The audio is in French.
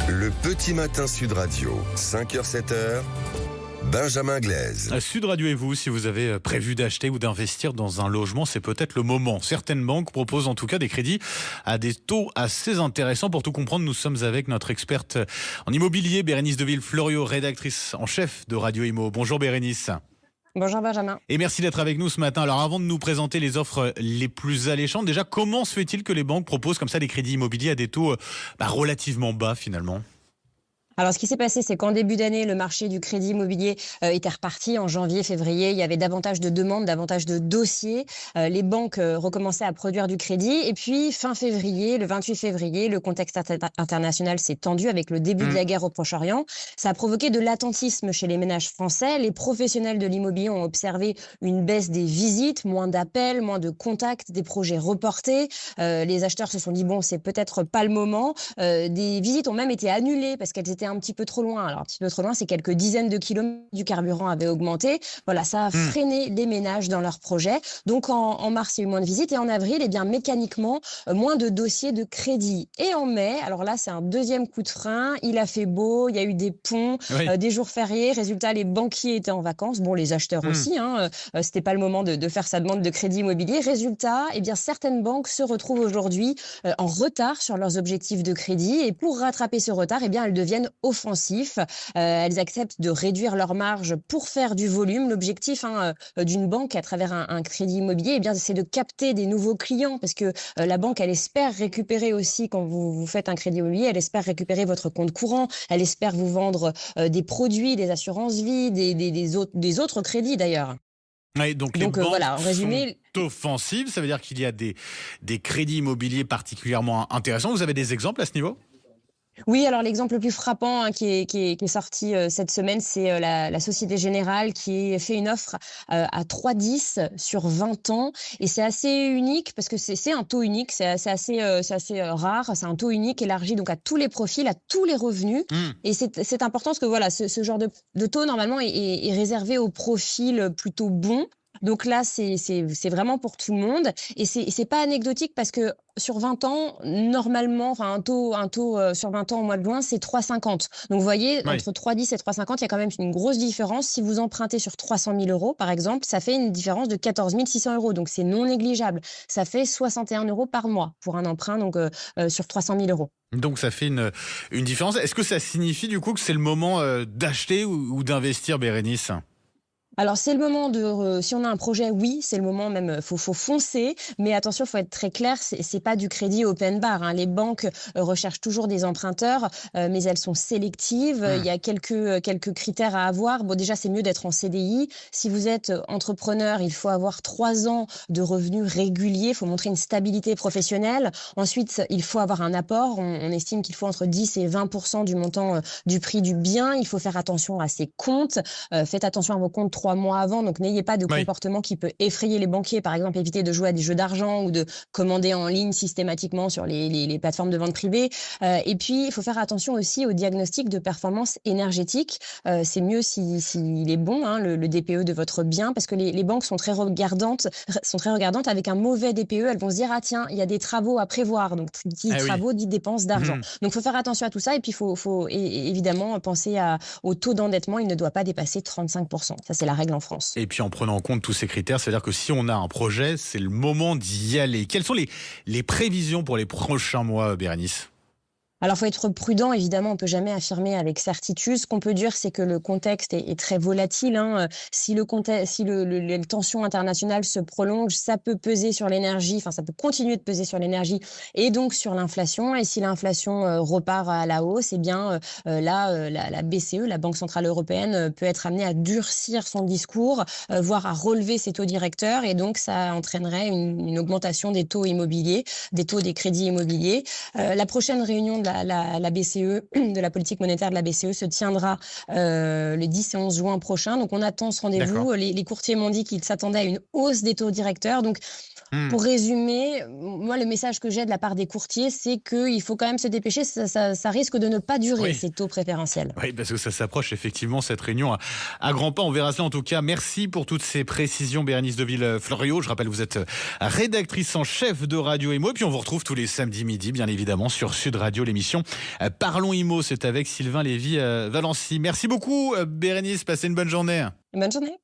Le petit matin Sud Radio, 5h-7h, Benjamin Glaise. Sud Radio et vous, si vous avez prévu d'acheter ou d'investir dans un logement, c'est peut-être le moment. Certaines banques proposent en tout cas des crédits à des taux assez intéressants. Pour tout comprendre, nous sommes avec notre experte en immobilier, Bérénice Deville-Fleuriot, rédactrice en chef de Radio Imo. Bonjour Bérénice. Bonjour Benjamin. Et merci d'être avec nous ce matin. Alors avant de nous présenter les offres les plus alléchantes, déjà comment se fait-il que les banques proposent comme ça des crédits immobiliers à des taux relativement bas finalement ? Alors, ce qui s'est passé, c'est qu'en début d'année, le marché du crédit immobilier était reparti. En janvier, février, il y avait davantage de demandes, davantage de dossiers. Les banques recommençaient à produire du crédit. Et puis, fin février, le 28 février, le contexte international s'est tendu avec le début de la guerre au Proche-Orient. Ça a provoqué de l'attentisme chez les ménages français. Les professionnels de l'immobilier ont observé une baisse des visites, moins d'appels, moins de contacts, des projets reportés. Les acheteurs se sont dit, bon, c'est peut-être pas le moment. Des visites ont même été annulées parce qu'elles étaient un petit peu trop loin. Alors, un petit peu trop loin, c'est quelques dizaines de kilomètres, du carburant avait augmenté. Voilà, ça a freiné les ménages dans leurs projets. Donc, en mars, il y a eu moins de visites et en avril, eh bien, mécaniquement, moins de dossiers de crédit. Et en mai, alors là, c'est un deuxième coup de frein. Il a fait beau, il y a eu des ponts, des jours fériés. Résultat, les banquiers étaient en vacances. Bon, les acheteurs aussi, c'était pas le moment de faire sa demande de crédit immobilier. Résultat, eh bien, certaines banques se retrouvent aujourd'hui en retard sur leurs objectifs de crédit. Et pour rattraper ce retard, eh bien, elles deviennent offensifs. Elles acceptent de réduire leur marge pour faire du volume. L'objectif d'une banque à travers un crédit immobilier, eh bien, c'est de capter des nouveaux clients parce que la banque, elle espère récupérer aussi, quand vous faites un crédit immobilier, elle espère récupérer votre compte courant, elle espère vous vendre des produits, des assurances vie, des autres crédits d'ailleurs. Ouais, donc les banques voilà, en résumé, sont offensives, ça veut dire qu'il y a des crédits immobiliers particulièrement intéressants. Vous avez des exemples à ce niveau ? Oui, alors l'exemple le plus frappant qui est sorti cette semaine, c'est la Société Générale qui fait une offre à 3,10 sur 20 ans. Et c'est assez unique parce que c'est un taux unique, c'est assez rare. C'est un taux unique élargi donc à tous les profils, à tous les revenus. Et c'est important parce que voilà, ce genre de taux normalement est réservé aux profils plutôt bons. Donc là, c'est vraiment pour tout le monde et c'est pas anecdotique parce que sur 20 ans, normalement, enfin un taux sur 20 ans au mois de juin, c'est 3,50. Donc vous voyez, entre 3,10 et 3,50, il y a quand même une grosse différence. Si vous empruntez sur 300 000 euros, par exemple, ça fait une différence de 14 600 euros. Donc c'est non négligeable. Ça fait 61 euros par mois pour un emprunt donc sur 300 000 euros. Donc ça fait une différence. Est-ce que ça signifie du coup que c'est le moment d'acheter ou d'investir, Bérénice ? Alors c'est le moment si on a un projet, oui, c'est le moment même, faut foncer, mais attention, faut être très clair, c'est pas du crédit open bar, hein. Les banques recherchent toujours des emprunteurs, mais elles sont sélectives. Il y a quelques critères à avoir. Bon, déjà, c'est mieux d'être en CDI. Si vous êtes entrepreneur, il faut avoir 3 ans de revenus réguliers, il faut montrer une stabilité professionnelle. Ensuite, il faut avoir un apport. On estime qu'il faut entre 10 et 20% du montant du prix du bien. Il faut faire attention à ses comptes. Faites attention à vos comptes 3 mois avant, donc n'ayez pas de comportement qui peut effrayer les banquiers. Par exemple, évitez de jouer à des jeux d'argent ou de commander en ligne systématiquement sur les plateformes de vente privée. Et puis, il faut faire attention aussi au diagnostic de performance énergétique. C'est mieux s'il est bon, le DPE de votre bien, parce que les banques sont très regardantes avec un mauvais DPE. Elles vont se dire, ah tiens, il y a des travaux à prévoir. Donc, dit travaux, dit dépenses d'argent. Donc, il faut faire attention à tout ça. Et puis, il faut évidemment penser au taux d'endettement. Il ne doit pas dépasser 35%. Ça, c'est la règle en France. Et puis en prenant en compte tous ces critères, c'est-à-dire que si on a un projet, c'est le moment d'y aller. Quelles sont les prévisions pour les prochains mois, Bérénice ? Alors, il faut être prudent, évidemment, on ne peut jamais affirmer avec certitude. Ce qu'on peut dire, c'est que le contexte est très volatile. Si les tensions internationales se prolongent, ça peut peser sur l'énergie, ça peut continuer de peser sur l'énergie et donc sur l'inflation. Et si l'inflation repart à la hausse, eh bien là, la BCE, la Banque Centrale Européenne, peut être amenée à durcir son discours, voire à relever ses taux directeurs. Et donc, ça entraînerait une augmentation des taux immobiliers, des taux des crédits immobiliers. La prochaine réunion de la BCE, de la politique monétaire de la BCE, se tiendra le 10 et 11 juin prochain. Donc, on attend ce rendez-vous. Les courtiers m'ont dit qu'ils s'attendaient à une hausse des taux directeurs. Donc, pour résumer, moi, le message que j'ai de la part des courtiers, c'est qu'il faut quand même se dépêcher. Ça risque de ne pas durer, ces taux préférentiels. Oui, parce que ça s'approche effectivement, cette réunion à grands pas. On verra ça en tout cas. Merci pour toutes ces précisions, Bérénice Deville-Fleuriot. Je rappelle, vous êtes rédactrice en chef de Radio Imo. Et puis, on vous retrouve tous les samedis midi, bien évidemment, sur Sud Radio, l'émission l'émission Parlons Immo. C'est avec Sylvain Lévy-Valency. Merci beaucoup Bérénice, passez une bonne journée. Bonne journée.